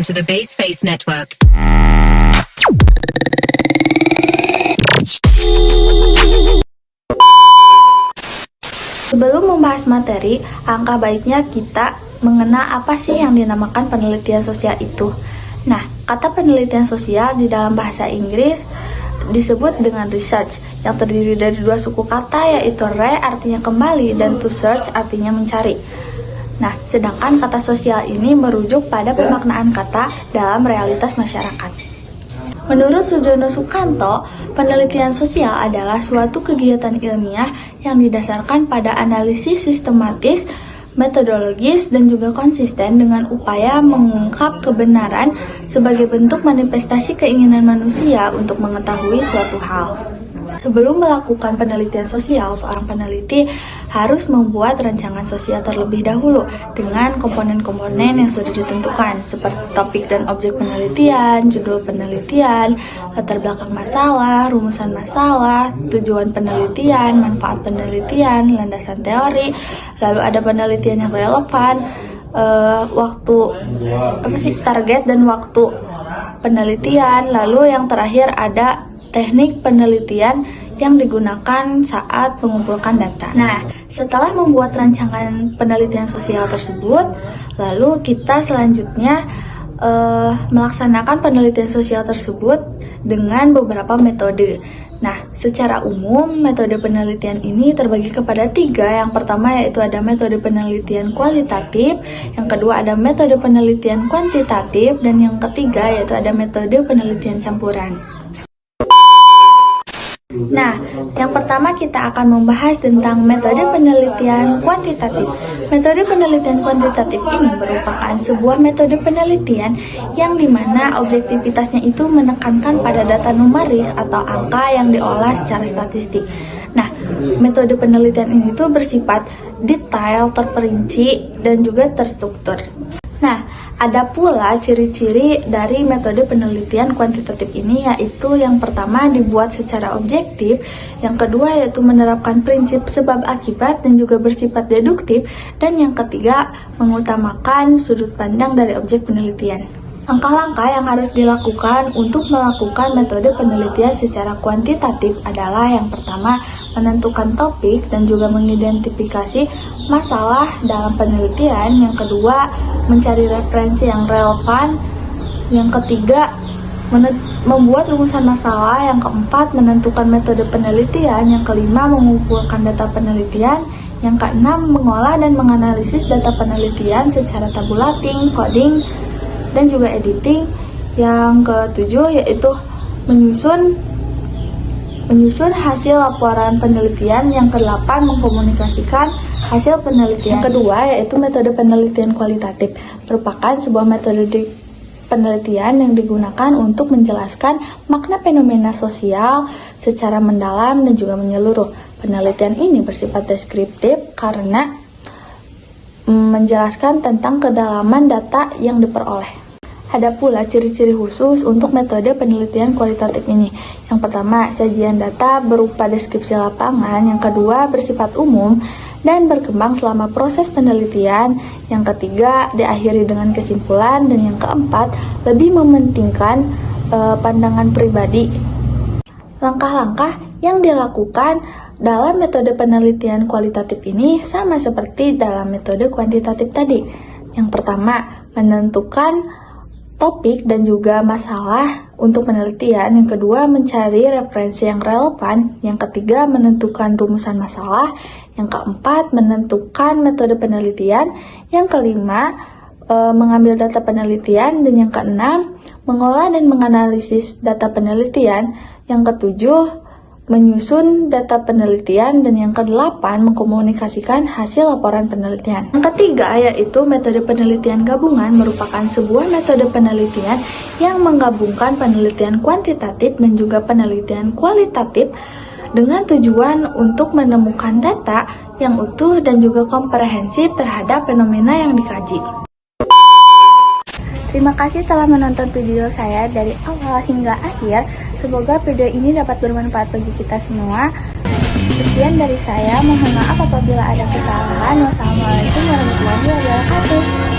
to the Baseface Network. Sebelum membahas materi, angka baiknya kita mengenal apa sih yang dinamakan penelitian sosial itu. Nah, kata penelitian sosial di dalam bahasa Inggris disebut dengan research, yang terdiri dari dua suku kata, yaitu re artinya kembali dan to search artinya mencari. Nah, sedangkan kata sosial ini merujuk pada pemaknaan kata dalam realitas masyarakat. Menurut Sujono Sukanto, penelitian sosial adalah suatu kegiatan ilmiah yang didasarkan pada analisis sistematis, metodologis, dan juga konsisten dengan upaya mengungkap kebenaran sebagai bentuk manifestasi keinginan manusia untuk mengetahui suatu hal. Sebelum melakukan penelitian sosial, seorang peneliti harus membuat rancangan sosial terlebih dahulu dengan komponen-komponen yang sudah ditentukan, seperti topik dan objek penelitian, judul penelitian, latar belakang masalah, rumusan masalah, tujuan penelitian, manfaat penelitian, landasan teori, lalu ada penelitian yang relevan, target dan waktu penelitian, lalu yang terakhir ada teknik penelitian yang digunakan saat mengumpulkan data. Nah, setelah membuat rancangan penelitian sosial tersebut, lalu kita selanjutnya melaksanakan penelitian sosial tersebut dengan beberapa metode. Nah, secara umum metode penelitian ini terbagi kepada 3. Yang pertama yaitu ada metode penelitian kualitatif, yang kedua ada metode penelitian kuantitatif, dan yang ketiga yaitu ada metode penelitian campuran. Nah, yang pertama kita akan membahas tentang metode penelitian kuantitatif. Metode penelitian kuantitatif ini merupakan sebuah metode penelitian yang dimana objektivitasnya itu menekankan pada data numerik atau angka yang diolah secara statistik. Nah, metode penelitian ini tuh bersifat detail, terperinci, dan juga terstruktur. Nah, ada pula ciri-ciri dari metode penelitian kuantitatif ini, yaitu yang pertama dibuat secara objektif, yang kedua yaitu menerapkan prinsip sebab akibat dan juga bersifat deduktif, dan yang ketiga mengutamakan sudut pandang dari objek penelitian. Langkah-langkah yang harus dilakukan untuk melakukan metode penelitian secara kuantitatif adalah yang pertama, menentukan topik dan juga mengidentifikasi masalah dalam penelitian. Yang kedua, mencari referensi yang relevan. Yang ketiga, membuat rumusan masalah. Yang keempat, menentukan metode penelitian. Yang kelima, mengumpulkan data penelitian. Yang keenam, mengolah dan menganalisis data penelitian secara tabulating, coding, dan juga editing. Yang ketujuh yaitu menyusun hasil laporan penelitian. Yang kedelapan, mengkomunikasikan hasil penelitian. Yang kedua yaitu metode penelitian kualitatif, merupakan sebuah metode penelitian yang digunakan untuk menjelaskan makna fenomena sosial secara mendalam dan juga menyeluruh. Penelitian ini bersifat deskriptif karena menjelaskan tentang kedalaman data yang diperoleh. Ada pula ciri-ciri khusus untuk metode penelitian kualitatif ini. Yang pertama, sajian data berupa deskripsi lapangan. Yang kedua, bersifat umum dan berkembang selama proses penelitian. Yang ketiga, diakhiri dengan kesimpulan. Dan yang keempat, lebih mementingkan pandangan pribadi. Langkah-langkah yang dilakukan dalam metode penelitian kualitatif ini sama seperti dalam metode kuantitatif tadi. Yang pertama, menentukan topik dan juga masalah untuk penelitian. Yang kedua, mencari referensi yang relevan. Yang ketiga, menentukan rumusan masalah. Yang keempat, menentukan metode penelitian. Yang kelima, mengambil data penelitian. Dan yang keenam, mengolah dan menganalisis data penelitian. Yang ketujuh, menyusun data penelitian. Dan yang kedelapan, mengkomunikasikan hasil laporan penelitian. Yang ketiga yaitu metode penelitian gabungan, merupakan sebuah metode penelitian yang menggabungkan penelitian kuantitatif dan juga penelitian kualitatif dengan tujuan untuk menemukan data yang utuh dan juga komprehensif terhadap fenomena yang dikaji. Terima kasih telah menonton video saya dari awal hingga akhir. Semoga video ini dapat bermanfaat bagi kita semua. Sekian dari saya, mohon maaf apabila ada kesalahan. Wassalamualaikum warahmatullahi wabarakatuh.